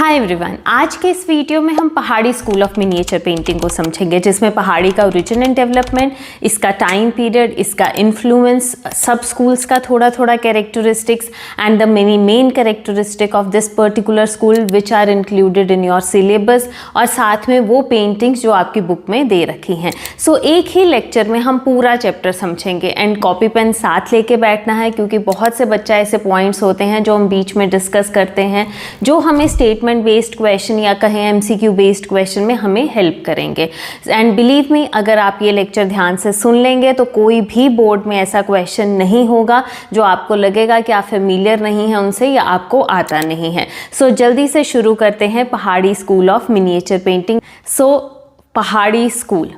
Hi everyone, आज के इस वीडियो में हम पहाड़ी स्कूल ऑफ मिनिएचर पेंटिंग को समझेंगे, जिसमें पहाड़ी का ओरिजिन एंड डेवलपमेंट, इसका टाइम पीरियड, इसका इन्फ्लुएंस, सब स्कूल्स का थोड़ा थोड़ा characteristics and the many main characteristic of this particular school which are included in your syllabus, और साथ में वो पेंटिंग्स जो आपकी बुक में दे रखी हैं। सो एक ही लेक्चर में हम पूरा चैप्टर समझेंगे एंड कॉपी पेन साथ लेके बैठना है, क्योंकि बहुत से बच्चा ऐसे पॉइंट्स होते हैं जो हम बीच में डिस्कस करते हैं जो हमें स्टेटमेंट बेस्ड क्वेश्चन या कहें एमसीक्यू बेस्ड क्वेश्चन में हमें हेल्प करेंगे। एंड बिलीव मी, अगर आप ये लेक्चर ध्यान से सुन लेंगे तो कोई भी बोर्ड में ऐसा क्वेश्चन नहीं होगा जो आपको लगेगा कि आप फेमिलियर नहीं हैं उनसे या आपको आता नहीं है। सो जल्दी से शुरू करते हैं पहाड़ी स्कूल ऑफ मिनिएचर पेंटिंग। सो पहाड़ी स्कूल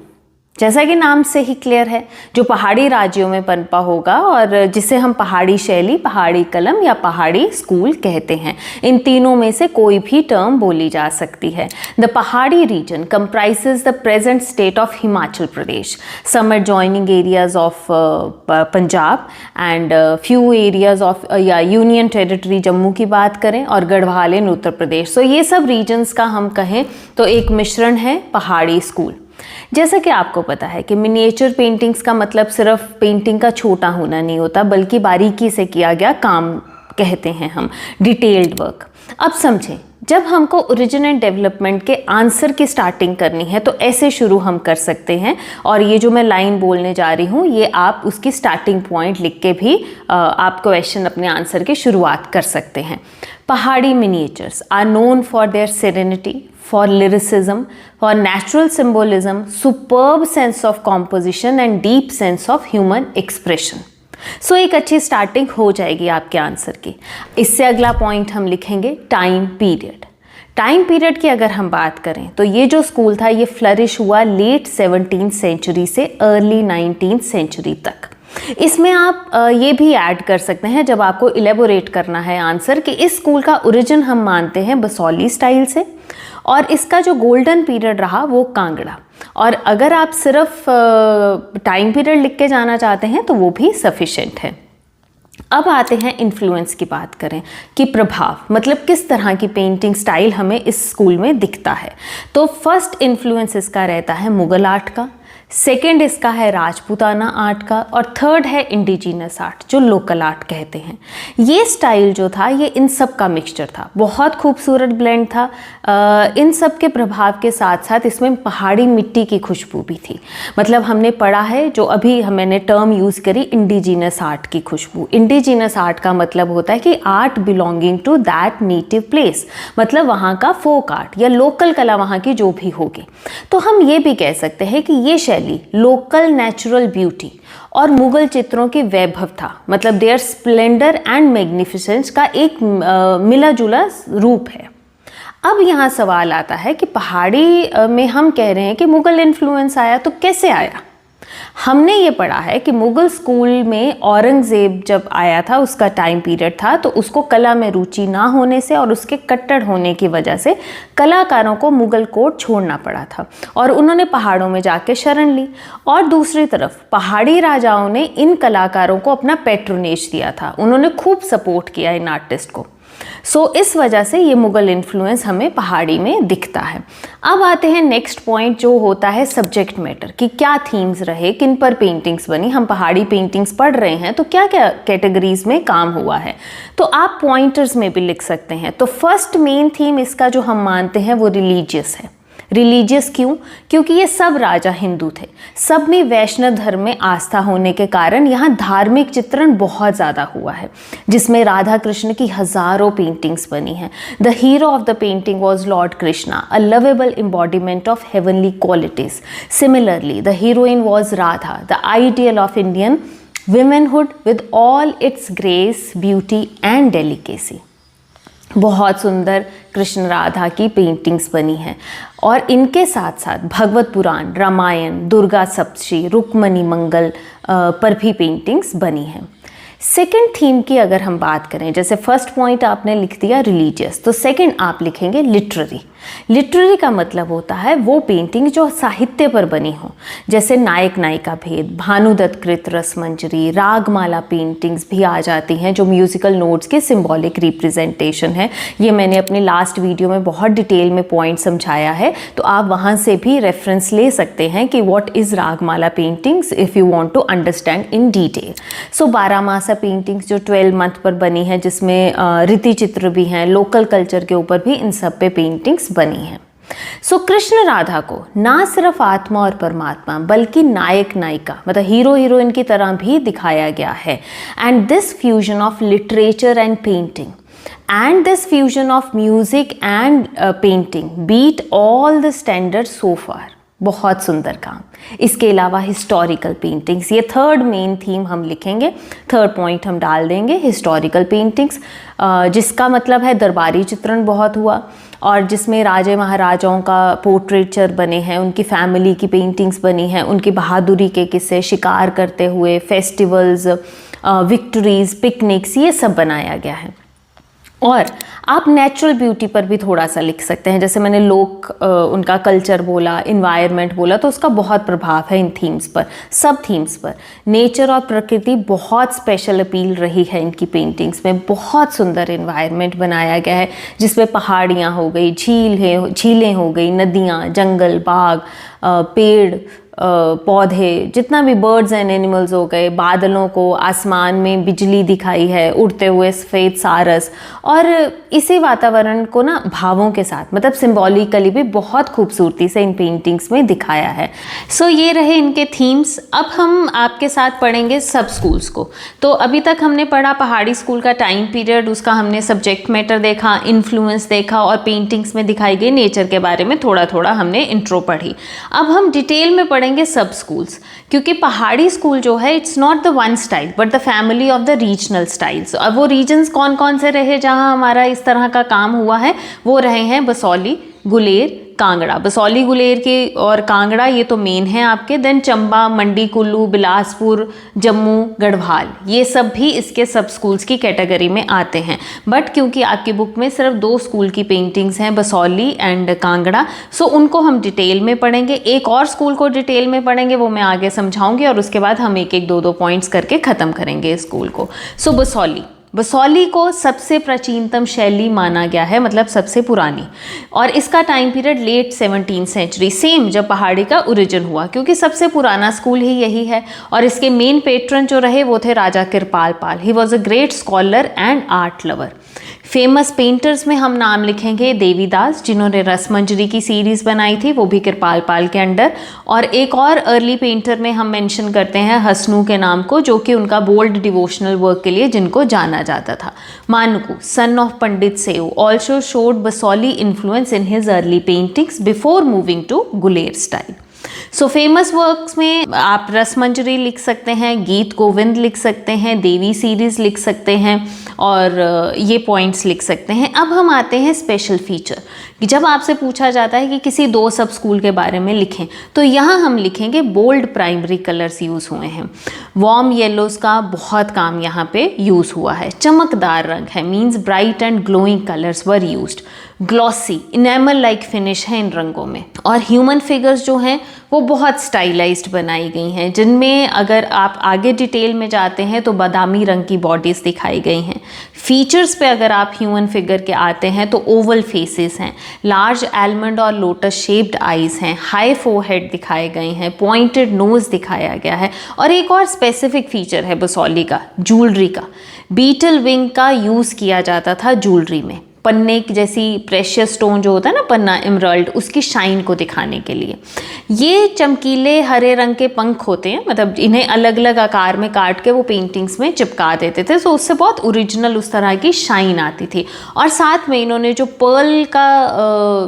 जैसा कि नाम से ही क्लियर है, जो पहाड़ी राज्यों में पनपा होगा और जिसे हम पहाड़ी शैली, पहाड़ी कलम या पहाड़ी स्कूल कहते हैं। इन तीनों में से कोई भी टर्म बोली जा सकती है। The Pahari region comprises the present state of Himachal Pradesh, some adjoining areas of Punjab and few areas of या यूनियन टेरिटरी जम्मू की बात करें और गढ़वाल इन उत्तर प्रदेश। सो ये सब रीजन्स का हम कहें तो एक मिश्रण है पहाड़ी स्कूल। जैसा कि आपको पता है कि मिनिएचर पेंटिंग्स का मतलब सिर्फ पेंटिंग का छोटा होना नहीं होता, बल्कि बारीकी से किया गया काम कहते हैं हम, डिटेल्ड वर्क। अब समझें, जब हमको ओरिजिन एंड डेवलपमेंट के आंसर की स्टार्टिंग करनी है तो ऐसे शुरू हम कर सकते हैं, और ये जो मैं लाइन बोलने जा रही हूँ ये आप उसकी स्टार्टिंग पॉइंट लिख के भी आप क्वेश्चन अपने आंसर की शुरुआत कर सकते हैं। Pahari miniatures are known for their serenity, for lyricism, for natural symbolism, superb sense of composition and deep sense of human expression. So एक अच्छी स्टार्टिंग हो जाएगी आपके आंसर की। इससे अगला पॉइंट हम लिखेंगे टाइम पीरियड। टाइम पीरियड की अगर हम बात करें तो ये जो स्कूल था ये फ्लरिश हुआ लेट 17th सेंचुरी से अर्ली 19th सेंचुरी तक। इसमें आप ये भी ऐड कर सकते हैं जब आपको इलेबोरेट करना है आंसर कि इस स्कूल का ओरिजिन हम मानते हैं बसौली स्टाइल से, और इसका जो गोल्डन पीरियड रहा वो कांगड़ा। और अगर आप सिर्फ टाइम पीरियड लिख के जाना चाहते हैं तो वो भी सफिशेंट है। अब आते हैं इन्फ्लुएंस की बात करें कि प्रभाव मतलब किस तरह की पेंटिंग स्टाइल हमें इस स्कूल में दिखता है। तो फर्स्ट इन्फ्लुएंस इसका रहता है मुगल आर्ट का, सेकेंड इसका है राजपूताना आर्ट का, और थर्ड है इंडिजिनस आर्ट जो लोकल आर्ट कहते हैं। ये स्टाइल जो था ये इन सब का मिक्सचर था, बहुत खूबसूरत ब्लेंड था। इन सब के प्रभाव के साथ साथ इसमें पहाड़ी मिट्टी की खुशबू भी थी। मतलब हमने पढ़ा है, जो अभी मैंने टर्म यूज़ करी, इंडिजिनस आर्ट की खुशबू। इंडिजिनस आर्ट का मतलब होता है कि art belonging to that native place, मतलब वहाँ का फोक आर्ट या लोकल कला वहाँ की जो भी होगी। तो हम ये भी कह सकते हैं कि ये शैली लोकल नेचुरल ब्यूटी और मुगल चित्रों की वैभव था, मतलब देयर स्प्लेंडर एंड मैग्निफिसेंस का एक मिला जुला रूप है। अब यहाँ सवाल आता है कि पहाड़ी में हम कह रहे हैं कि मुगल इन्फ्लुएंस आया, तो कैसे आया? हमने ये पढ़ा है कि मुगल स्कूल में औरंगज़ेब जब आया था, उसका टाइम पीरियड था, तो उसको कला में रुचि ना होने से और उसके कट्टर होने की वजह से कलाकारों को मुगल कोर्ट छोड़ना पड़ा था और उन्होंने पहाड़ों में जाके शरण ली। और दूसरी तरफ पहाड़ी राजाओं ने इन कलाकारों को अपना पैट्रोनेज दिया था, उन्होंने खूब सपोर्ट किया इन आर्टिस्ट को। सो इस वजह से ये मुगल इन्फ्लुएंस हमें पहाड़ी में दिखता है। अब आते हैं नेक्स्ट पॉइंट जो होता है सब्जेक्ट मैटर, कि क्या थीम्स रहे, किन पर पेंटिंग्स बनी। हम पहाड़ी पेंटिंग्स पढ़ रहे हैं तो क्या क्या कैटेगरीज में काम हुआ है, तो आप पॉइंटर्स में भी लिख सकते हैं। तो फर्स्ट मेन थीम इसका जो हम मानते हैं वो रिलीजियस है। रिलीजियस क्यों? क्योंकि ये सब राजा हिंदू थे, सब में वैष्णव धर्म में आस्था होने के कारण यहाँ धार्मिक चित्रण बहुत ज़्यादा हुआ है, जिसमें राधा कृष्ण की हज़ारों पेंटिंग्स बनी हैं। The hero of the painting was lord Krishna, a lovable embodiment of heavenly qualities. Similarly the heroine was Radha, the ideal of Indian womanhood with all its grace, beauty and delicacy. बहुत सुंदर कृष्ण राधा की पेंटिंग्स बनी हैं, और इनके साथ साथ भगवत पुराण, रामायण, दुर्गा सप्तशी, रुक्मणी मंगल पर भी पेंटिंग्स बनी हैं। सेकेंड थीम की अगर हम बात करें, जैसे फर्स्ट पॉइंट आपने लिख दिया रिलीजियस, तो सेकेंड आप लिखेंगे लिटरेरी। लिटरेरी का मतलब होता है वो पेंटिंग जो साहित्य पर बनी हो, जैसे नायक नायिका भेद, भानुदत्त कृत रसमंजरी, रागमाला पेंटिंग्स भी आ जाती हैं जो म्यूजिकल नोट्स के सिंबॉलिक रिप्रेजेंटेशन है। ये मैंने अपने लास्ट वीडियो में बहुत डिटेल में पॉइंट समझाया है, तो आप वहाँ से भी रेफरेंस ले सकते हैं कि what is Ragamala paintings if you want to understand in detail. So 12 मासा पेंटिंग्स जो 12 मंथ पर बनी है, जिसमें रीति चित्र भी हैं, लोकल कल्चर के ऊपर भी इन सब पे पेंटिंग्स बनी हैं। सो कृष्ण राधा को ना सिर्फ आत्मा और परमात्मा बल्कि नायक नायिका मतलब हीरो हीरोइन की तरह भी दिखाया गया है। And this fusion of literature and painting and this fusion of music and painting beat all the standards so far। बहुत सुंदर काम। इसके अलावा हिस्टोरिकल पेंटिंग्स, ये थर्ड मेन थीम हम लिखेंगे, थर्ड पॉइंट हम डाल देंगे हिस्टोरिकल पेंटिंग्स, जिसका मतलब है दरबारी चित्रण बहुत हुआ और जिसमें राजे महाराजाओं का पोर्ट्रेचर बने हैं, उनकी फैमिली की पेंटिंग्स बनी हैं, उनकी बहादुरी के किस्से, शिकार करते हुए, फेस्टिवल्स, विक्ट्रीज, पिकनिक्स, ये सब बनाया गया है। और आप नेचुरल ब्यूटी पर भी थोड़ा सा लिख सकते हैं, जैसे मैंने उनका कल्चर बोला, इन्वायरमेंट बोला, तो उसका बहुत प्रभाव है इन थीम्स पर, सब थीम्स पर। नेचर और प्रकृति बहुत स्पेशल अपील रही है इनकी पेंटिंग्स में। बहुत सुंदर इन्वायरमेंट बनाया गया है जिसमें पहाड़ियाँ हो गई, झीलें हो गई, नदियाँ, जंगल, बाग, पेड़, पौधे, जितना भी बर्ड्स एंड एनिमल्स हो गए, बादलों को, आसमान में बिजली दिखाई है, उड़ते हुए सफ़ेद सारस, और इसी वातावरण को ना भावों के साथ मतलब सिंबॉलिकली भी बहुत खूबसूरती से इन पेंटिंग्स में दिखाया है। सो ये रहे इनके थीम्स। अब हम आपके साथ पढ़ेंगे सब स्कूल्स को। तो अभी तक हमने पढ़ा पहाड़ी स्कूल का टाइम पीरियड, उसका हमने सब्जेक्ट मैटर देखा, इन्फ्लुएंस देखा और पेंटिंग्स में दिखाई गई नेचर के बारे में थोड़ा थोड़ा हमने इंट्रो पढ़ी। अब हम डिटेल में पढ़ेंगे सब स्कूल्स, क्योंकि पहाड़ी स्कूल जो है it's not the one style but the family of the regional styles. अब वो रीजन्स कौन कौन से रहे जहां हमारा इस तरह का काम हुआ है, वो रहे हैं बसौली, गुलेर, कांगड़ा। बसौली, गुलेर के और कांगड़ा ये तो मेन है आपके। देन चंबा, मंडी, कुल्लू, बिलासपुर, जम्मू, गढ़वाल, ये सब भी इसके सब स्कूल्स की कैटेगरी में आते हैं। बट क्योंकि आपकी बुक में सिर्फ 2 स्कूल की पेंटिंग्स हैं, बसौली एंड कांगड़ा, सो उनको हम डिटेल में पढ़ेंगे। एक और स्कूल को डिटेल में पढ़ेंगे, वो मैं आगे समझाऊंगी, और उसके बाद हम एक एक 2 पॉइंट्स करके ख़त्म करेंगे इस स्कूल को। सो बसौली को सबसे प्राचीनतम शैली माना गया है, मतलब सबसे पुरानी, और इसका time period late 17th century, same जब पहाड़ी का ओरिजिन हुआ, क्योंकि सबसे पुराना स्कूल ही यही है। और इसके मेन पेट्रन जो रहे वो थे Raja Kripal Pal. He was a great scholar and art lover. Famous painters में हम नाम लिखेंगे देवीदास, जिन्होंने रसमंजरी की सीरीज़ बनाई थी, वो भी कृपाल पाल के अंडर। और एक और अर्ली पेंटर में हम मेंशन करते हैं हसनू के नाम को, जो कि उनका बोल्ड डिवोशनल वर्क के लिए जिनको जाना जाता था। मानकू, सन of Pandit Seu, also showed Basohli influence in his early paintings before moving to Guler style. So famous works में आप रसमंजरी लिख सकते हैं, गीत गोविंद लिख सकते हैं, देवी सीरीज़ लिख सकते हैं, और ये पॉइंट्स लिख सकते हैं। अब हम आते हैं स्पेशल फीचर, कि जब आपसे पूछा जाता है कि किसी 2 सब स्कूल के बारे में लिखें, तो यहाँ हम लिखेंगे बोल्ड प्राइमरी कलर्स यूज़ हुए हैं। वार्म येलोज़ का बहुत काम यहाँ पे यूज़ हुआ है। चमकदार रंग है, means bright and glowing colours were used. Glossy enamel like finish है इन रंगों में। और ह्यूमन फिगर्स जो हैं वो बहुत स्टाइलाइज्ड बनाई गई हैं, जिनमें अगर आप आगे डिटेल में जाते हैं तो बादामी रंग की बॉडीज़ दिखाई गई हैं। फीचर्स पे अगर आप ह्यूमन फिगर के आते हैं तो ओवल फेसेस हैं, लार्ज आलमंड और लोटस शेप्ड आईज हैं, हाई फोरहेड दिखाए गए हैं, पॉइंटेड नोज दिखाया गया है। और एक और स्पेसिफिक फीचर है बसौली का, ज्वेलरी का। बीटल विंग का यूज़ किया जाता था ज्वेलरी में, पन्ने जैसी प्रेशियस स्टोन जो होता है ना, पन्ना, एमराल्ड, उसकी शाइन को दिखाने के लिए। ये चमकीले हरे रंग के पंख होते हैं, मतलब इन्हें अलग अलग आकार में काट के वो पेंटिंग्स में चिपका देते थे, तो उससे बहुत ओरिजिनल उस तरह की शाइन आती थी। और साथ में इन्होंने जो पर्ल का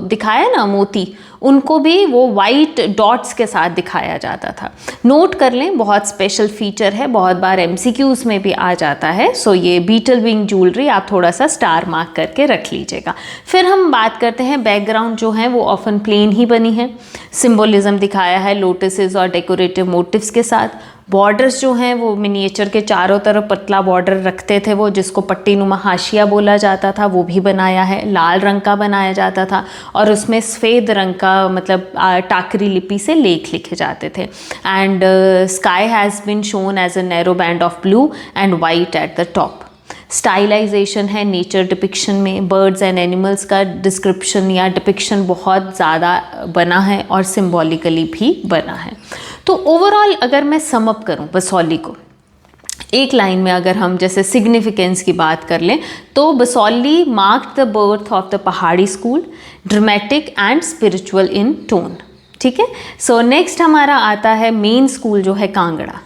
दिखाया ना, मोती, उनको भी वो वाइट डॉट्स के साथ दिखाया जाता था। नोट कर लें, बहुत स्पेशल फीचर है, बहुत बार MCQs में भी आ जाता है। सो ये बीटल विंग ज्वेलरी आप थोड़ा सा स्टार मार्क करके रख लीजिएगा। फिर हम बात करते हैं बैकग्राउंड जो है वो ऑफन प्लेन ही बनी है, सिंबोलिज्म दिखाया है लोटसेस और डेकोरेटिव मोटिव्स के साथ। बॉर्डर्स जो हैं वो मिनिएचर के चारों तरफ पतला बॉर्डर रखते थे वो, जिसको पट्टी नुमा हाशिया बोला जाता था, वो भी बनाया है। लाल रंग का बनाया जाता था और उसमें सफ़ेद रंग का मतलब टाकरी लिपि से लेख लिखे जाते थे। And sky has been shown as a narrow band of blue and white at the top. Stylization है नेचर डिपिक्शन में, बर्ड्स एंड एनिमल्स का डिस्क्रिप्शन या डिपिक्शन बहुत ज़्यादा बना है और सिम्बॉलिकली भी बना है। तो ओवरऑल अगर मैं सम अप करूं बसौली को एक लाइन में, अगर हम जैसे सिग्निफिकेंस की बात कर लें तो Basohli marked the birth of the Pahari school, dramatic and spiritual in tone. ठीक है, सो नेक्स्ट हमारा आता है मेन स्कूल जो है कांगड़ा।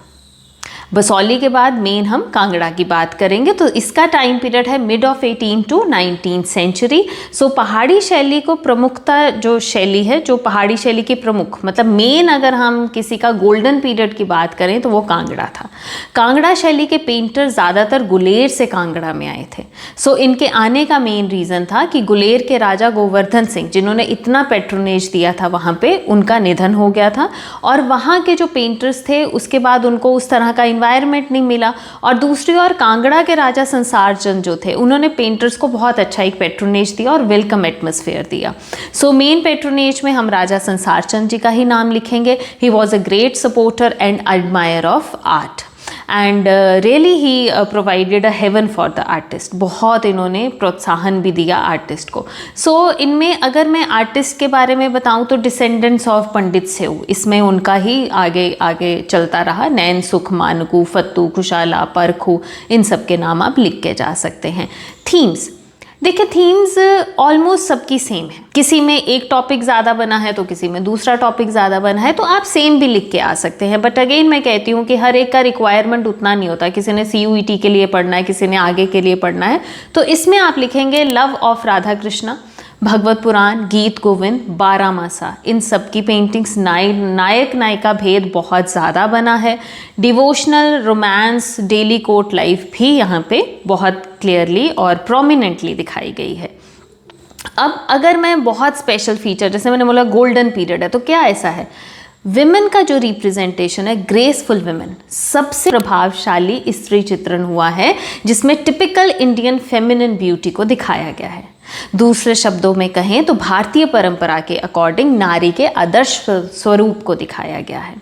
बसौली के बाद मेन हम कांगड़ा की बात करेंगे। तो इसका टाइम पीरियड है mid of 18 to 19th century. So Pahari शैली को प्रमुखता जो शैली है, जो पहाड़ी शैली की प्रमुख मतलब मेन अगर हम किसी का गोल्डन पीरियड की बात करें तो वो कांगड़ा था। कांगड़ा शैली के पेंटर ज़्यादातर गुलेर से कांगड़ा में आए थे। सो इनके आने का मेन रीज़न था कि गुलेर के राजा गोवर्धन सिंह, जिन्होंने इतना पेट्रोनेज दिया था वहाँ पे, उनका निधन हो गया था और वहाँ के जो पेंटर्स थे उसके बाद उनको उस तरह का इन्वायरमेंट नहीं मिला। और दूसरी ओर कांगड़ा के राजा संसार चंद जो थे, उन्होंने पेंटर्स को बहुत अच्छा एक पेट्रोनेज दिया और वेलकम एटमॉस्फेयर दिया। सो मेन पेट्रोनेज में हम राजा संसार चंद जी का ही नाम लिखेंगे। He was a great supporter and admirer of art and really he provided a haven for the artist. बहुत इन्होंने प्रोत्साहन भी दिया आर्टिस्ट को। सो इनमें अगर मैं आर्टिस्ट के बारे में बताऊं तो डिसेंडेंट्स ऑफ पंडित सेऊ, इसमें उनका ही आगे आगे चलता रहा। नैन सुख, मानकू, फत्तू, कुशाला, परखू, इन सब के नाम आप लिख के जा सकते हैं। थीम्स देखिए, थीम्स ऑलमोस्ट सबकी सेम है। किसी में एक टॉपिक ज़्यादा बना है तो किसी में दूसरा टॉपिक ज़्यादा बना है, तो आप सेम भी लिख के आ सकते हैं। बट अगेन मैं कहती हूँ कि हर एक का रिक्वायरमेंट उतना नहीं होता। किसी ने CUET के लिए पढ़ना है, किसी ने आगे के लिए पढ़ना है, तो इसमें आप लिखेंगे लव ऑफ राधा कृष्णा, भगवत पुराण, गीत गोविंद, बारामासा, इन सब की पेंटिंग्स। नायक नायिका भेद बहुत ज़्यादा बना है। Devotional, romance, daily court life भी यहाँ पे बहुत क्लियरली और प्रोमिनेंटली दिखाई गई है। अब अगर मैं बहुत स्पेशल फीचर, जैसे मैंने बोला गोल्डन पीरियड है, तो क्या ऐसा है, विमेन का जो रिप्रेजेंटेशन है, ग्रेसफुल विमेन, सबसे प्रभावशाली स्त्री चित्रण हुआ है जिसमें टिपिकल इंडियन फेमिनिन ब्यूटी को दिखाया गया है। दूसरे शब्दों में कहें तो भारतीय परंपरा के अकॉर्डिंग नारी के आदर्श स्वरूप को दिखाया गया है।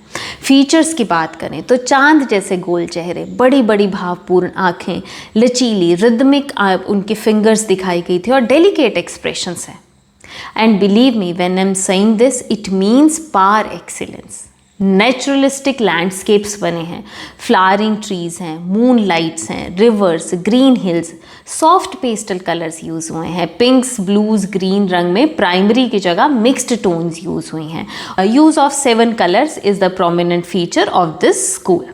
फीचर्स की बात करें तो चांद जैसे गोल चेहरे, बड़ी बड़ी भावपूर्ण आँखें, लचीली रिदमिक उनकी फिंगर्स दिखाई गई थी और डेलिकेट एक्सप्रेशंस हैं। And believe me when I am saying this, it means par excellence. Naturalistic landscapes बने हैं, फ्लावरिंग ट्रीज हैं, मून लाइट्स हैं, rivers, green hills, soft pastel colours use हुए हैं। पिंक्स, ब्लूज, ग्रीन रंग में प्राइमरी की जगह मिक्स्ड टोन्स यूज़ हुई हैं। Use of 7 colours is the prominent feature of this school.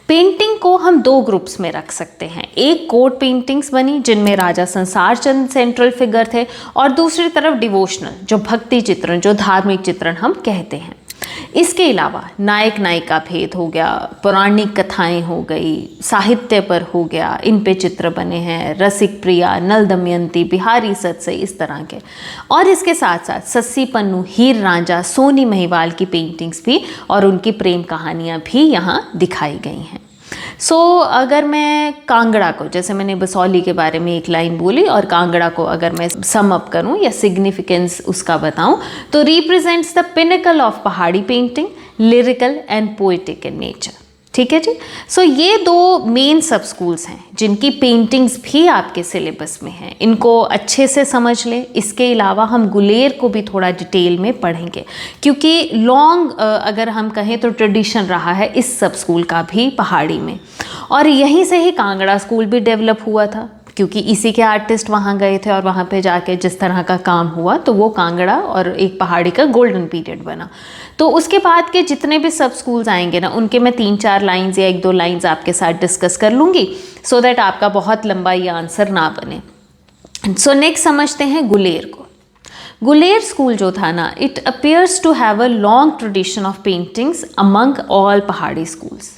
Painting को हम 2 ग्रुप्स में रख सकते हैं। एक कोर्ट पेंटिंग्स बनी जिनमें राजा संसार चंद सेंट्रल फिगर थे, और दूसरी तरफ डिवोशनल, जो भक्ति चित्रण, जो धार्मिक चित्रण हम कहते हैं। इसके अलावा नायक नायिका भेद हो गया, पौराणिक कथाएं हो गई, साहित्य पर हो गया, इन पे चित्र बने हैं। रसिक प्रिया, नल दमयंती, बिहारी सत्सई, इस तरह के। और इसके साथ साथ सस्सी पन्नू, हीर रांझा, सोनी महिवाल की पेंटिंग्स भी और उनकी प्रेम कहानियाँ भी यहाँ दिखाई गई हैं। सो अगर मैं कांगड़ा को, जैसे मैंने बसौली के बारे में एक लाइन बोली, और कांगड़ा को अगर मैं सम अप करूं या सिग्निफिकेंस उसका बताऊं, तो रिप्रेजेंट्स द पिनेकल ऑफ पहाड़ी painting, lyrical and poetic in nature. ठीक है जी। सो ये 2 मेन सब स्कूल्स हैं जिनकी पेंटिंग्स भी आपके सिलेबस में हैं। इनको अच्छे से समझ लें। इसके अलावा हम गुलेर को भी थोड़ा डिटेल में पढ़ेंगे, क्योंकि लॉन्ग अगर हम कहें तो ट्रेडिशन रहा है इस सब स्कूल का भी पहाड़ी में, और यहीं से ही कांगड़ा स्कूल भी डेवलप हुआ था, क्योंकि इसी के आर्टिस्ट वहाँ गए थे और वहाँ पे जाके जिस तरह का काम हुआ, तो वो कांगड़ा और एक पहाड़ी का गोल्डन पीरियड बना। तो उसके बाद के जितने भी सब स्कूल्स आएंगे ना, उनके मैं 3-4 लाइंस या 1-2 लाइंस आपके साथ डिस्कस कर लूँगी, सो दैट आपका बहुत लंबा ये आंसर ना बने। सो नेक्स्ट समझते हैं गुलेर को। गुलेर स्कूल जो था ना, it appears to have a long tradition of paintings among all Pahari schools.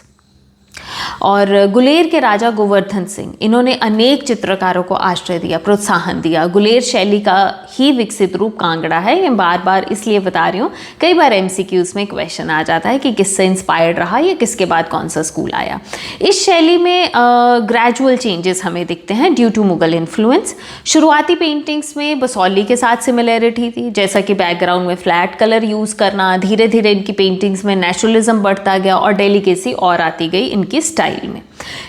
और गुलेर के राजा गोवर्धन सिंह, इन्होंने अनेक चित्रकारों को आश्रय दिया, प्रोत्साहन दिया। गुलेर शैली का ही विकसित रूप कांगड़ा है। ये बार बार इसलिए बता रही हूँ, कई बार एमसीक्यूज में क्वेश्चन आ जाता है कि किससे इंस्पायर्ड रहा या किसके बाद कौन सा स्कूल आया। इस शैली में ग्रेजुअल चेंजेस हमें दिखते हैं ड्यू टू मुगल इन्फ्लुएंस। शुरुआती पेंटिंग्स में बसौली के साथ सिमिलैरिटी थी, जैसा कि बैकग्राउंड में फ्लैट कलर यूज़ करना। धीरे धीरे इनकी पेंटिंग्स में नेचुरलिज्म बढ़ता गया और डेलिकेसी और आती गई इनकी स्टाइल में।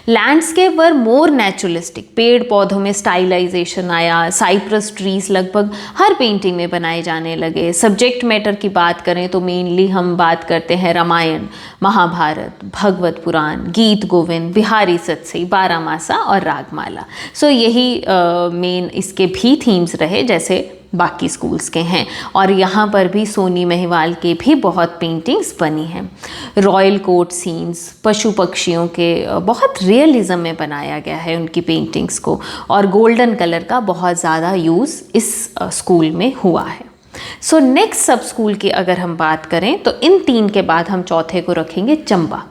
लैंडस्केप वर मोर नेचुरलिस्टिक, पेड़ पौधों में स्टाइलाइजेशन आया। साइप्रस ट्रीज लगभग हर पेंटिंग में बनाए जाने लगे। सब्जेक्ट मैटर की बात करें तो मेनली हम बात करते हैं रामायण, महाभारत, भगवत पुराण, गीत गोविंद, बिहारी सत्सई, बारामासा और रागमाला। सो यही मेन इसके भी थीम्स रहे जैसे बाकी स्कूल्स के हैं। और यहाँ पर भी सोनी महिवाल के भी बहुत पेंटिंग्स बनी हैं। रॉयल कोर्ट सीन्स, पशु पक्षियों के बहुत रियलिज्म में बनाया गया है उनकी पेंटिंग्स को। और गोल्डन कलर का बहुत ज़्यादा यूज़ इस स्कूल में हुआ है। सो नेक्स्ट सब स्कूल की अगर हम बात करें तो इन तीन के बाद हम चौथे को रखेंगे चंबा।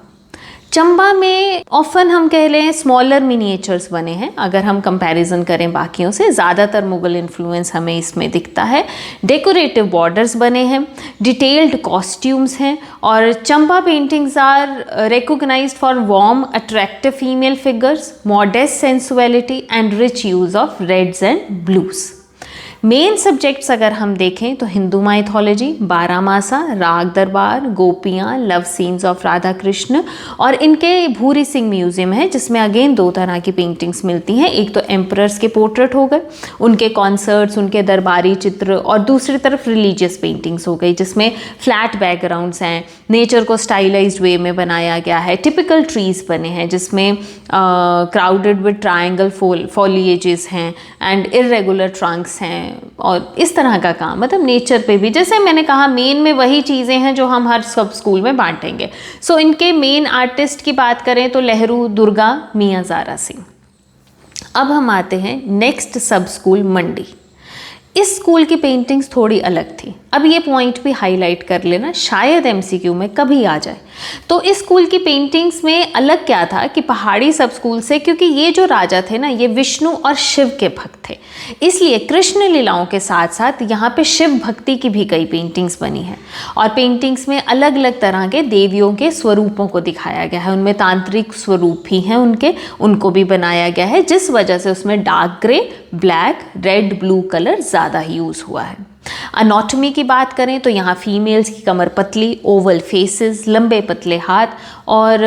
चंबा में ऑफन हम कह लें स्मॉलर मिनिएचर्स बने हैं। अगर हम कंपैरिजन करें बाकियों से, ज़्यादातर मुगल इन्फ्लुएंस हमें इसमें दिखता है। डेकोरेटिव बॉर्डर्स बने हैं, डिटेल्ड कॉस्ट्यूम्स हैं। और Chamba paintings are recognised for warm attractive female figures, modest sensuality and rich use of reds and blues. Main subjects अगर हम देखें तो हिंदू माइथोलॉजी, बारामासा, राग दरबार, गोपियाँ, love scenes of Radha Krishna. और इनके भूरी सिंह म्यूजियम है जिसमें अगेन दो तरह की पेंटिंग्स मिलती हैं। एक तो एम्परर्स के पोर्ट्रेट हो गए, उनके कॉन्सर्ट्स, उनके दरबारी चित्र, और दूसरी तरफ रिलीजियस पेंटिंग्स हो गई जिसमें फ्लैट बैकग्राउंड्स हैं, नेचर को स्टाइलाइज्ड वे में बनाया गया है। टिपिकल ट्रीज बने हैं जिसमें क्राउडेड विद ट्रायंगल फॉलिएजेस हैं एंड इरेगुलर ट्रंक्स हैं। और इस तरह का काम, मतलब नेचर पे भी, जैसे मैंने कहा मेन में वही चीज़ें हैं जो हम हर सब स्कूल में बांटेंगे। सो इनके मेन आर्टिस्ट की बात करें तो लहरू, दुर्गा, मियाँ ज़ारा सिंह। अब हम आते हैं नेक्स्ट सब स्कूल मंडी। इस स्कूल की पेंटिंग्स थोड़ी अलग थी। अब ये पॉइंट भी हाईलाइट कर लेना, शायद एमसीक्यू में कभी आ जाए। तो इस स्कूल की पेंटिंग्स में अलग क्या था कि पहाड़ी सब स्कूल से, क्योंकि ये जो राजा थे ना, ये विष्णु और शिव के भक्त थे, इसलिए कृष्ण लीलाओं के साथ साथ यहाँ पे शिव भक्ति की भी कई पेंटिंग्स बनी हैं। और पेंटिंग्स में अलग अलग तरह के देवियों के स्वरूपों को दिखाया गया है। उनमें तांत्रिक स्वरूप भी हैं उनको भी बनाया गया है, जिस वजह से उसमें dark grey, black, red, blue colour ज़्यादा यूज़ हुआ है। अनॉटमी की बात करें तो यहाँ फीमेल्स की कमर पतली, ओवल फेसेस, लंबे पतले हाथ, और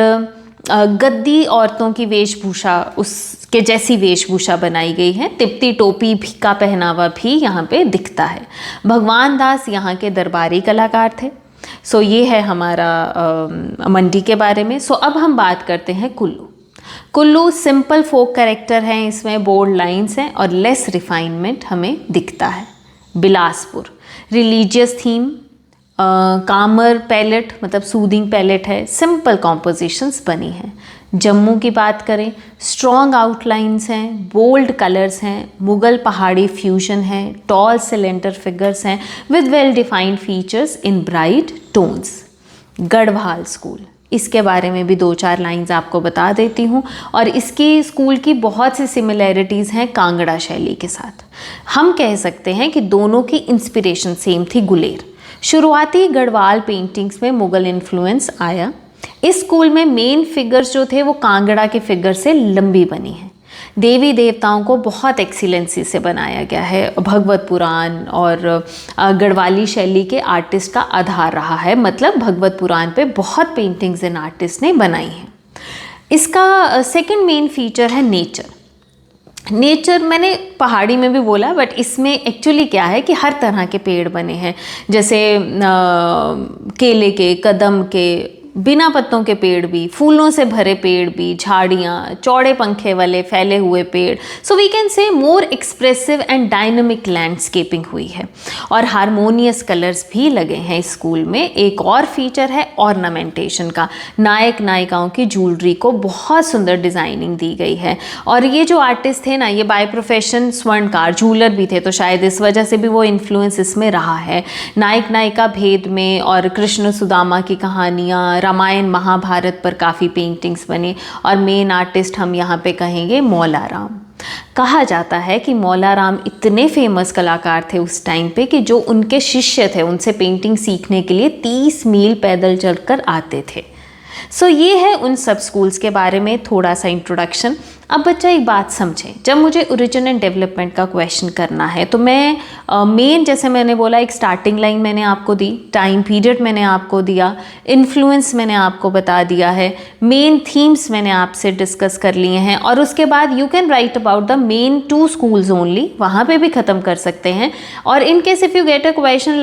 गद्दी औरतों की वेशभूषा उसके जैसी वेशभूषा बनाई गई है। तिप्ती टोपी भी का पहनावा भी यहाँ पे दिखता है। भगवान दास यहाँ के दरबारी कलाकार थे। सो ये है हमारा मंडी के बारे में। सो अब हम बात करते हैं कुल्लू। कुल्लू सिंपल फोक कैरेक्टर हैं, इसमें बोल्ड लाइंस हैं और लेस रिफाइनमेंट हमें दिखता है। Bilaspur religious theme, calmer palette, मतलब सूदिंग पैलेट है, सिंपल कॉम्पोजिशंस बनी हैं। जम्मू की बात करें, स्ट्रॉन्ग आउटलाइंस हैं, बोल्ड कलर्स हैं, मुगल पहाड़ी फ्यूजन है, टॉल सिलेंडर फिगर्स हैं with well defined features in bright tones. Garhwal school, इसके बारे में भी दो चार लाइंस आपको बता देती हूँ। और इसकी स्कूल की बहुत सी सिमिलैरिटीज़ हैं कांगड़ा शैली के साथ। हम कह सकते हैं कि दोनों की इंस्पिरेशन सेम थी, गुलेर। शुरुआती गढ़वाल पेंटिंग्स में मुगल इन्फ्लुएंस आया। इस स्कूल में मेन फिगर्स जो थे वो कांगड़ा के फिगर से लंबी बनी हैं। देवी देवताओं को बहुत एक्सीलेंसी से बनाया गया है। भगवत पुराण और गढ़वाली शैली के आर्टिस्ट का आधार रहा है, मतलब भगवत पुराण पे बहुत पेंटिंग्स इन आर्टिस्ट ने बनाई हैं। इसका सेकंड मेन फीचर है नेचर। नेचर मैंने पहाड़ी में भी बोला, बट इसमें एक्चुअली क्या है कि हर तरह के पेड़ बने हैं, जैसे केले के, कदम के, बिना पत्तों के पेड़ भी, फूलों से भरे पेड़ भी, झाड़ियाँ, चौड़े पंखे वाले फैले हुए पेड़। सो we can say more expressive and dynamic landscaping हुई है और हारमोनियस कलर्स भी लगे हैं इस स्कूल में। एक और फीचर है ऑर्नामेंटेशन का, नायक नायिकाओं की ज्वेलरी को बहुत सुंदर डिज़ाइनिंग दी गई है। और ये जो आर्टिस्ट थे ना, ये बाय प्रोफेशन स्वर्णकार जूलर भी थे, तो शायद इस वजह से भी वो इन्फ्लुएंस इसमें रहा है। नायक नायिका भेद में और कृष्ण सुदामा की कहानियाँ, रामायण महाभारत पर काफ़ी पेंटिंग्स बनी और मेन आर्टिस्ट हम यहाँ पे कहेंगे मौला राम। कहा जाता है कि मौला राम इतने फेमस कलाकार थे उस टाइम पे कि जो उनके शिष्य थे उनसे पेंटिंग सीखने के लिए 30 मील पैदल चलकर आते थे। सो ये है उन सब स्कूल्स के बारे में थोड़ा सा इंट्रोडक्शन। अब बच्चा एक बात समझें, जब मुझे ओरिजिन एंड डेवलपमेंट का क्वेश्चन करना है तो मैं मेन, जैसे मैंने बोला, एक स्टार्टिंग लाइन मैंने आपको दी, टाइम पीरियड मैंने आपको दिया, इन्फ्लुएंस मैंने आपको बता दिया है, मेन थीम्स मैंने आपसे डिस्कस कर लिए हैं, और उसके बाद you can write about the main 2 schools only, वहाँ पे भी ख़त्म कर सकते हैं। और in case if you get a question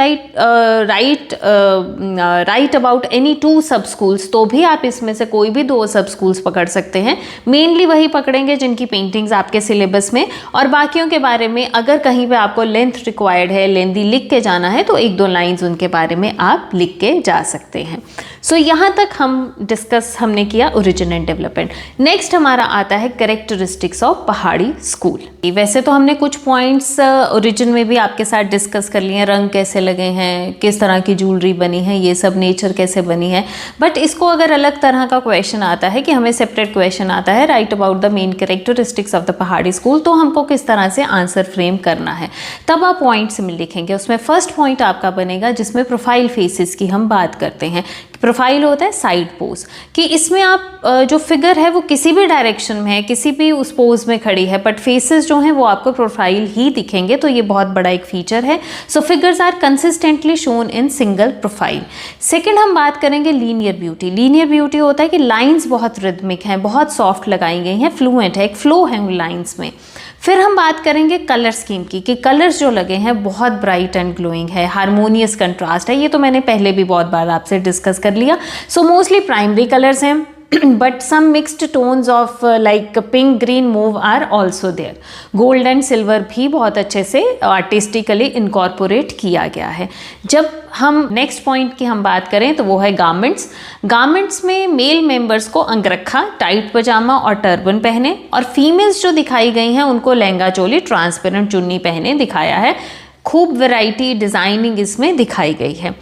right about any 2 सब स्कूल्स, तो भी आप इसमें से कोई भी 2 सब स्कूल्स पकड़ सकते हैं। मेनली वही पकड़ेंगे जिनकी पेंटिंग्स आपके सिलेबस में, और बाकियों के बारे में अगर कहीं पे आपको लेंथ रिक्वायर्ड है, लेंथी लिख के जाना है, तो 1-2 लाइंस उनके बारे में आप लिख के जा सकते हैं। सो यहाँ तक हमने किया ओरिजिन एंड डेवलपमेंट। नेक्स्ट हमारा आता है कैरेक्टरिस्टिक्स ऑफ पहाड़ी स्कूल। वैसे तो हमने कुछ पॉइंट्स ओरिजिन में भी आपके साथ डिस्कस कर लिए हैं, रंग कैसे लगे हैं, किस तरह की ज्वेलरी बनी है, ये सब नेचर कैसे बनी है। बट इसको अगर अलग तरह का क्वेश्चन आता है कि हमें सेपरेट क्वेश्चन आता है right about the main characteristics of the Pahari school, तो हमको किस तरह से आंसर फ्रेम करना है, तब आप पॉइंट्स में लिखेंगे। उसमें फर्स्ट पॉइंट आपका बनेगा जिसमें प्रोफाइल फेसेस की हम बात करते हैं। प्रोफाइल होता है साइड पोज, कि इसमें आप जो फिगर है वो किसी भी डायरेक्शन में है, किसी भी उस पोज में खड़ी है, बट फेसेस जो हैं वो आपको प्रोफाइल ही दिखेंगे, तो ये बहुत बड़ा एक फीचर है। So figures are consistently shown in single profile. Second हम बात करेंगे लीनियर ब्यूटी। लीनियर ब्यूटी होता है कि लाइंस बहुत रिदमिक हैं, बहुत सॉफ्ट लगाई गई हैं, फ्लुएंट है, एक फ्लो है उन लाइंस में। फिर हम बात करेंगे कलर स्कीम की, कि कलर्स जो लगे हैं बहुत ब्राइट एंड ग्लोइंग है, हारमोनियस कंट्रास्ट है। ये तो मैंने पहले भी बहुत बार आपसे डिस्कस कर लिया। सो मोस्टली प्राइमरी कलर्स हैं, but some mixed tones of like pink green mauve are also there. Gold and silver भी बहुत अच्छे से आर्टिस्टिकली इनकॉर्पोरेट किया गया है। जब हम नेक्स्ट पॉइंट की हम बात करें तो वो है गारमेंट्स। गारमेंट्स में मेल मेंबर्स को अंगरखा, टाइट पजामा और टर्बन पहने, और फीमेल्स जो दिखाई गई हैं उनको लहंगा चोली, ट्रांसपेरेंट चुन्नी पहने दिखाया है। खूब वैरायटी डिज़ाइनिंग इसमें दिखाई गई है।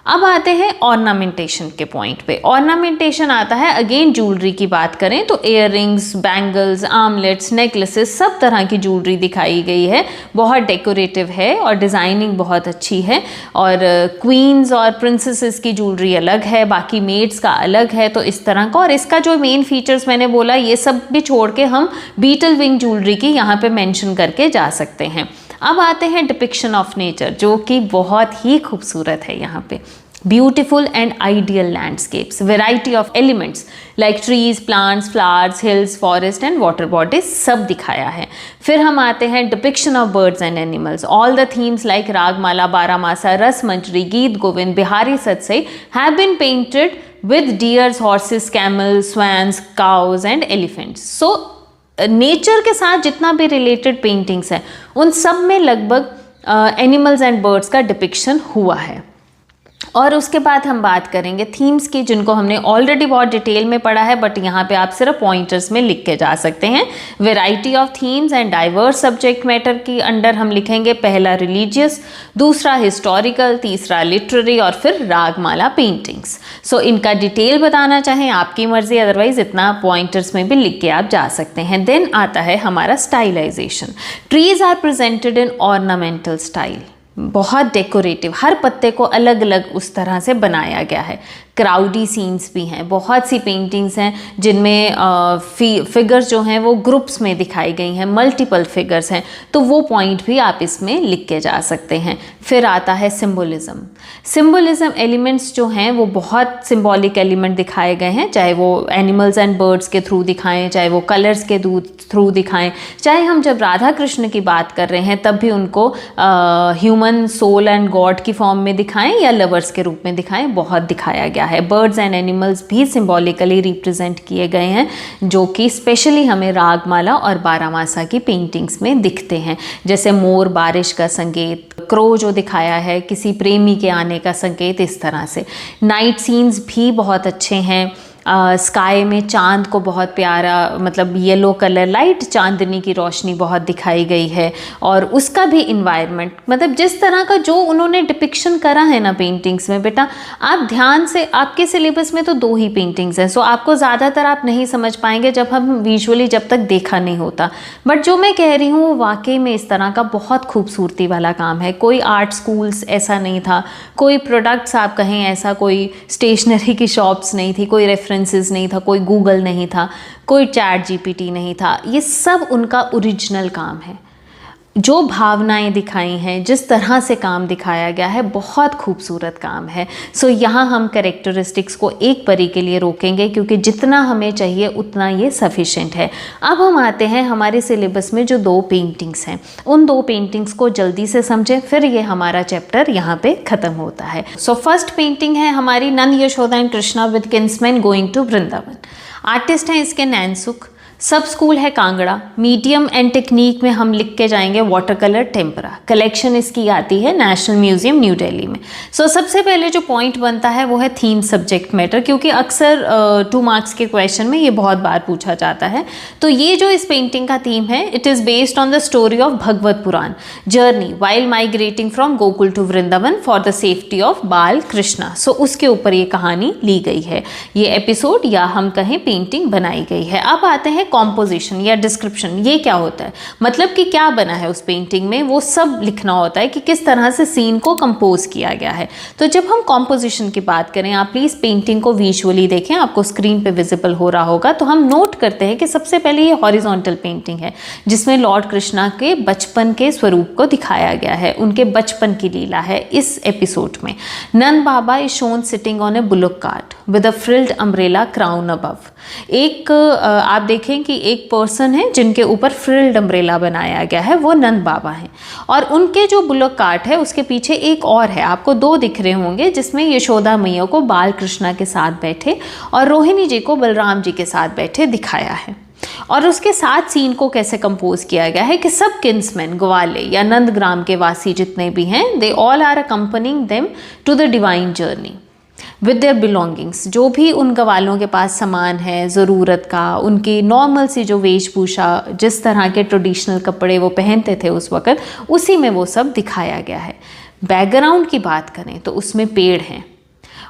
अब आते हैं ऑर्नामेंटेशन के पॉइंट पे। ऑर्नामेंटेशन आता है, अगेन ज्वेलरी की बात करें तो इयररिंग्स, बैंगल्स, आर्मलेट्स, नेकलेसेस, सब तरह की ज्वेलरी दिखाई गई है। बहुत डेकोरेटिव है और डिज़ाइनिंग बहुत अच्छी है। और क्वींस और प्रिंसेसेस की ज्वेलरी अलग है, बाकी मेड्स का अलग है, तो इस तरह का। और इसका जो मेन फीचर्स मैंने बोला, ये सब भी छोड़ के हम बीटल विंग ज्वेलरी की यहाँ पे मेंशन करके जा सकते हैं। अब आते हैं डिपिक्शन ऑफ नेचर, जो कि बहुत ही खूबसूरत है। यहाँ पे beautiful and ideal landscapes, variety of elements like trees, plants, flowers, hills, forest and water bodies, सब दिखाया है। फिर हम आते हैं depiction of birds and animals. All the themes like Ragamala, Baramasa, Ras Manjari, Geet Govind, Bihari Satsai have been painted with deers, horses, camels, swans, cows and elephants. So nature के साथ जितना भी रिलेटेड पेंटिंग्स हैं उन सब में लगभग एनिमल्स एंड बर्ड्स का डिपिक्शन हुआ है। और उसके बाद हम बात करेंगे थीम्स की, जिनको हमने ऑलरेडी बहुत डिटेल में पढ़ा है, बट यहाँ पे आप सिर्फ पॉइंटर्स में लिख के जा सकते हैं। Variety of themes and diverse subject matter की अंडर हम लिखेंगे पहला रिलीजियस, दूसरा हिस्टोरिकल, तीसरा लिटरेरी, और फिर रागमाला पेंटिंग्स। सो इनका डिटेल बताना चाहें आपकी मर्जी, अदरवाइज इतना पॉइंटर्स में भी लिख के आप जा सकते हैं। देन आता है हमारा stylization. Trees are presented in ornamental style, बहुत डेकोरेटिव, हर पत्ते को अलग अलग उस तरह से बनाया गया है। क्राउडी सीन्स भी हैं, बहुत सी पेंटिंग्स हैं जिनमें फिगर्स जो हैं वो ग्रुप्स में दिखाई गई हैं, मल्टीपल फिगर्स हैं, तो वो पॉइंट भी आप इसमें लिख के जा सकते हैं। फिर आता है सिंबोलिज्म। सिंबोलिज्म एलिमेंट्स जो हैं वो बहुत सिंबॉलिक एलिमेंट दिखाए गए हैं, चाहे वो एनिमल्स एंड बर्ड्स के थ्रू दिखाएं, चाहे वो कलर्स के थ्रू दिखाएं, चाहे हम जब राधा कृष्ण की बात कर रहे हैं तब भी उनको ह्यूमन सोल एंड गॉड की फॉर्म में दिखाएं या लवर्स के रूप में दिखाएं, बहुत दिखाया गया गया है। बर्ड्स एंड एनिमल्स भी सिंबॉलिकली रिप्रेजेंट किए गए हैं, जो कि स्पेशली हमें रागमाला और बारामासा की पेंटिंग्स में दिखते हैं। जैसे मोर बारिश का संकेत, क्रो जो दिखाया है किसी प्रेमी के आने का संकेत, इस तरह से। नाइट सीन्स भी बहुत अच्छे हैं। स्काई में चांद को बहुत प्यारा, मतलब येलो कलर, लाइट चांदनी की रोशनी बहुत दिखाई गई है। और उसका भी इन्वायरमेंट, मतलब जिस तरह का जो उन्होंने डिपिक्शन करा है ना पेंटिंग्स में, बेटा आप ध्यान से, आपके सिलेबस में तो 2 ही पेंटिंग्स हैं, सो आपको ज़्यादातर आप नहीं समझ पाएंगे जब हम विजुअली, जब तक देखा नहीं होता। बट जो मैं कह रही हूँ वो वाकई में इस तरह का बहुत खूबसूरती वाला काम है। कोई आर्ट स्कूल्स ऐसा नहीं था, कोई प्रोडक्ट्स आप कहें ऐसा, कोई स्टेशनरी की शॉप्स नहीं थी, कोई रेफरेंसेस नहीं था, कोई गूगल नहीं था, कोई चैट जीपीटी नहीं था। ये सब उनका ओरिजिनल काम है। जो भावनाएं दिखाई हैं, जिस तरह से काम दिखाया गया है, बहुत खूबसूरत काम है। सो यहाँ हम कैरेक्टरिस्टिक्स को एक परी के लिए रोकेंगे, क्योंकि जितना हमें चाहिए उतना ये सफिशेंट है। अब हम आते हैं हमारे सिलेबस में जो 2 पेंटिंग्स हैं, उन 2 पेंटिंग्स को जल्दी से समझें, फिर ये हमारा चैप्टर यहाँ पे ख़त्म होता है। सो फर्स्ट पेंटिंग है हमारी Nand Yashoda and Krishna with kinsman going to Vrindavan. Artist हैं इसके नैनसुख। सब स्कूल है कांगड़ा। मीडियम एंड टेक्निक में हम लिख के जाएंगे वाटर कलर टेम्परा। कलेक्शन इसकी आती है नेशनल म्यूजियम न्यू दिल्ली में। सो सबसे पहले जो पॉइंट बनता है वो है थीम सब्जेक्ट मैटर, क्योंकि अक्सर 2 मार्क्स के क्वेश्चन में ये बहुत बार पूछा जाता है। तो ये जो इस पेंटिंग का थीम है, it is based on the story of Bhagwat Puran journey while migrating from Gokul to Vrindavan for the safety of Bal Krishna. सो उसके ऊपर ये कहानी ली गई है, ये एपिसोड या हम कहें पेंटिंग बनाई गई है। अब आते हैं कॉम्पोजिशन या डिस्क्रिप्शन। ये क्या होता है, मतलब कि क्या बना है उस पेंटिंग में, वो सब लिखना होता है कि किस तरह से सीन को कंपोज किया गया है। तो जब हम कॉम्पोजिशन की बात करें, आप प्लीज़ पेंटिंग को विजुअली देखें, आपको स्क्रीन पे विजिबल हो रहा होगा। तो हम नोट करते हैं कि सबसे पहले ये हॉरिजॉन्टल पेंटिंग है, जिसमें लॉर्ड कृष्णा के बचपन के स्वरूप को दिखाया गया है, उनके बचपन की लीला है इस एपिसोड में। Nand Baba is shown sitting on a bullock cart with a frilled umbrella crown above. एक आप देखें कि एक पर्सन है जिनके ऊपर फ्रिल्ड अम्ब्रेला बनाया गया है, वो नंद बाबा हैं। और उनके जो बुलक कार्ट है उसके पीछे एक और है, आपको 2 दिख रहे होंगे, जिसमें यशोदा मैया को बाल कृष्णा के साथ बैठे और रोहिणी जी को बलराम जी के साथ बैठे दिखाया है। और उसके साथ सीन को कैसे कंपोज किया गया है कि सब किन्समैन, ग्वाले या नंदग्राम के वासी जितने भी हैं, they all are accompanying them to the divine journey with their belongings. जो भी उन गवालों के पास सामान है ज़रूरत का, उनकी नॉर्मल सी जो वेशभूषा, जिस तरह के ट्रेडिशनल कपड़े वो पहनते थे उस वक़्त, उसी में वो सब दिखाया गया है। बैकग्राउंड की बात करें तो उसमें पेड़ हैं,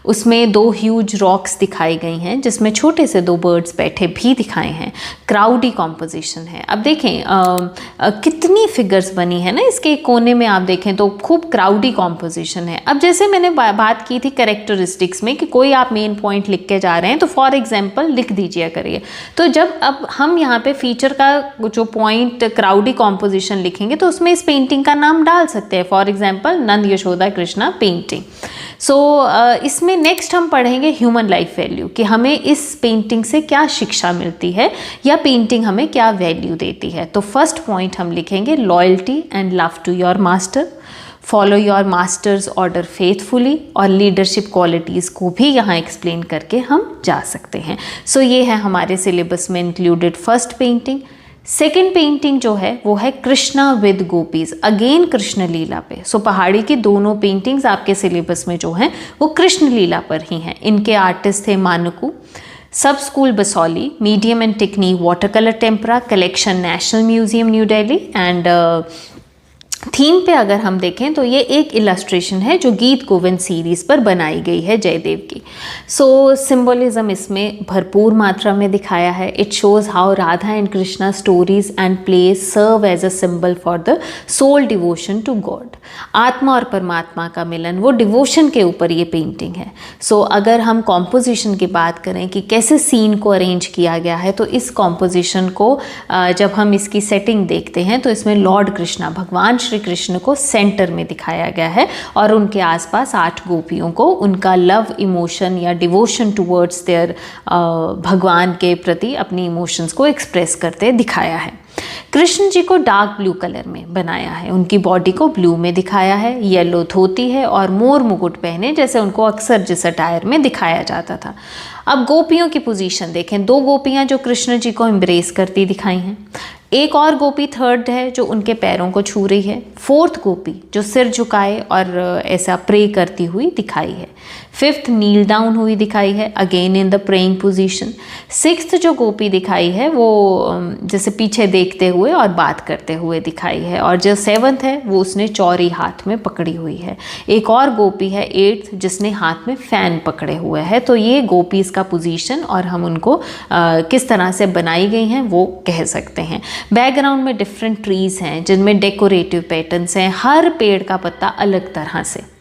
उसमें 2 ह्यूज रॉक्स दिखाई गई हैं, जिसमें छोटे से 2 बर्ड्स बैठे भी दिखाए हैं। क्राउडी कॉम्पोजिशन है। अब देखें कितनी फिगर्स बनी है ना, इसके कोने में आप देखें तो खूब क्राउडी कॉम्पोजिशन है। अब जैसे मैंने बात की थी कैरेक्टरिस्टिक्स में कि कोई आप मेन पॉइंट लिख के जा रहे हैं तो फॉर एग्जांपल लिख दीजिए करिए। तो जब अब हम यहाँ पे फीचर का जो पॉइंट क्राउडी कॉम्पोजिशन लिखेंगे तो उसमें इस पेंटिंग का नाम डाल सकते हैं, for example Nand Yashoda Krishna painting. So इसमें नेक्स्ट हम पढ़ेंगे ह्यूमन लाइफ वैल्यू, कि हमें इस पेंटिंग से क्या शिक्षा मिलती है या पेंटिंग हमें क्या वैल्यू देती है। तो फर्स्ट पॉइंट हम लिखेंगे loyalty and love to your master, follow your masters order faithfully, और लीडरशिप क्वालिटीज़ को भी यहाँ एक्सप्लेन करके हम जा सकते हैं। सो ये है हमारे सिलेबस में included first painting. Second painting जो है वो है कृष्णा विद गोपीज, अगेन कृष्ण लीला पे। सो पहाड़ी की दोनों पेंटिंग्स आपके सिलेबस में जो हैं वो कृष्ण लीला पर ही हैं। इनके आर्टिस्ट थे मानकू। सब school Basohli, medium and technique water colour tempera, collection national museum new Delhi. And theme पे अगर हम देखें तो ये एक इलस्ट्रेशन है जो गीत गोविंद सीरीज़ पर बनाई गई है जयदेव की। सो सिंबलिज्म इसमें भरपूर मात्रा में दिखाया है। It shows how Radha and Krishna stories and plays serve as a symbol for the soul devotion to God. आत्मा और परमात्मा का मिलन, वो डिवोशन के ऊपर ये पेंटिंग है। सो अगर हम कॉम्पोजिशन की बात करें कि कैसे सीन को अरेंज किया गया है, तो इस कॉम्पोजिशन को जब हम इसकी सेटिंग देखते हैं तो इसमें लॉर्ड कृष्णा, भगवान श्री कृष्ण को सेंटर में दिखाया गया है और उनके आसपास 8 गोपियों को उनका लव इमोशन या डिवोशन टुवर्ड्स देयर भगवान के प्रति अपनी इमोशंस को एक्सप्रेस करते दिखाया है। कृष्ण जी को डार्क ब्लू कलर में बनाया है, उनकी बॉडी को ब्लू में दिखाया है, येलो धोती है और मोर मुकुट पहने जैसे उनको अक्सर जिस अटायर में दिखाया जाता था। अब गोपियों की पोजीशन देखें, 2 गोपियां जो कृष्ण जी को एम्ब्रेस करती दिखाई हैं, एक और गोपी थर्ड है जो उनके पैरों को छू रही है, 4th गोपी जो सिर झुकाए और ऐसा प्रे करती हुई दिखाई है, 5th नील डाउन हुई दिखाई है again in the praying position, 6th जो गोपी दिखाई है वो जैसे पीछे देखते हुए और बात करते हुए दिखाई है, और जो 7th है वो उसने चौरी हाथ में पकड़ी हुई है। एक और गोपी है 8th जिसने हाथ में फैन पकड़े हुए है। तो ये गोपीज़ का पोजीशन और हम उनको किस तरह से बनाई गई हैं वो कह सकते हैं। बैकग्राउंड में डिफरेंट ट्रीज़ हैं जिनमें डेकोरेटिव पैटर्न्स हैं, हर पेड़ का पत्ता अलग तरह से।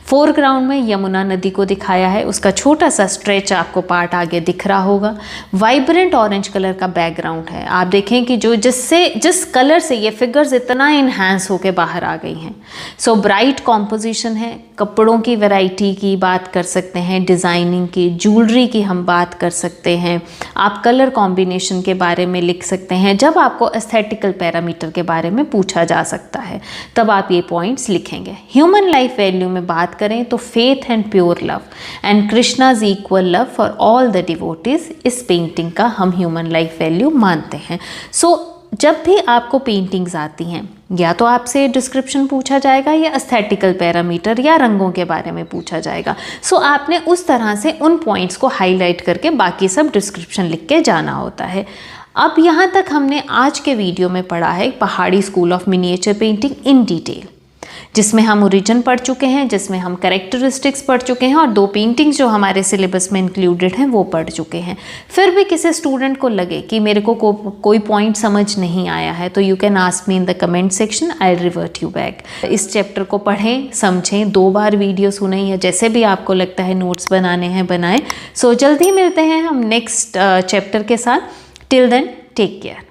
फोरग्राउंड में यमुना नदी को दिखाया है, उसका छोटा सा स्ट्रेच आपको पार्ट आगे दिख रहा होगा। वाइब्रेंट ऑरेंज कलर का बैकग्राउंड है, आप देखें कि जो जिस कलर से ये फिगर्स इतना इन्हांस होके बाहर आ गई हैं। सो ब्राइट कॉम्पोजिशन है, कपड़ों की वैरायटी की बात कर सकते हैं, डिज़ाइनिंग की, ज्वेलरी की हम बात कर सकते हैं, आप कलर कॉम्बिनेशन के बारे में लिख सकते हैं। जब आपको एस्थेटिकल पैरामीटर के बारे में पूछा जा सकता है तब आप ये पॉइंट्स लिखेंगे। ह्यूमन लाइफ वैल्यू में बात करें तो faith and pure love and Krishna's equal love for all the devotees, इस पेंटिंग का हम ह्यूमन लाइफ वैल्यू मानते हैं। सो जब भी आपको पेंटिंग्स आती हैं या तो आपसे डिस्क्रिप्शन पूछा जाएगा या एस्थेटिकल पैरामीटर या रंगों के बारे में पूछा जाएगा। सो आपने उस तरह से उन पॉइंट्स को हाईलाइट करके बाकी सब डिस्क्रिप्शन लिख के जाना होता है। अब यहाँ तक हमने आज के वीडियो में पढ़ा है पहाड़ी school of miniature painting in detail, जिसमें हम ओरिजिन पढ़ चुके हैं, जिसमें हम कैरेक्टरिस्टिक्स पढ़ चुके हैं और 2 पेंटिंग्स जो हमारे सिलेबस में इंक्लूडेड हैं वो पढ़ चुके हैं। फिर भी किसी स्टूडेंट को लगे कि मेरे को कोई पॉइंट समझ नहीं आया है तो you can ask me in the comment section, I revert you back. इस चैप्टर को पढ़ें, समझें, 2 बार वीडियो सुनें या जैसे भी आपको लगता है नोट्स बनाने हैं बनाएं। सो जल्दी मिलते हैं हम नेक्स्ट चैप्टर के साथ। Till then take care.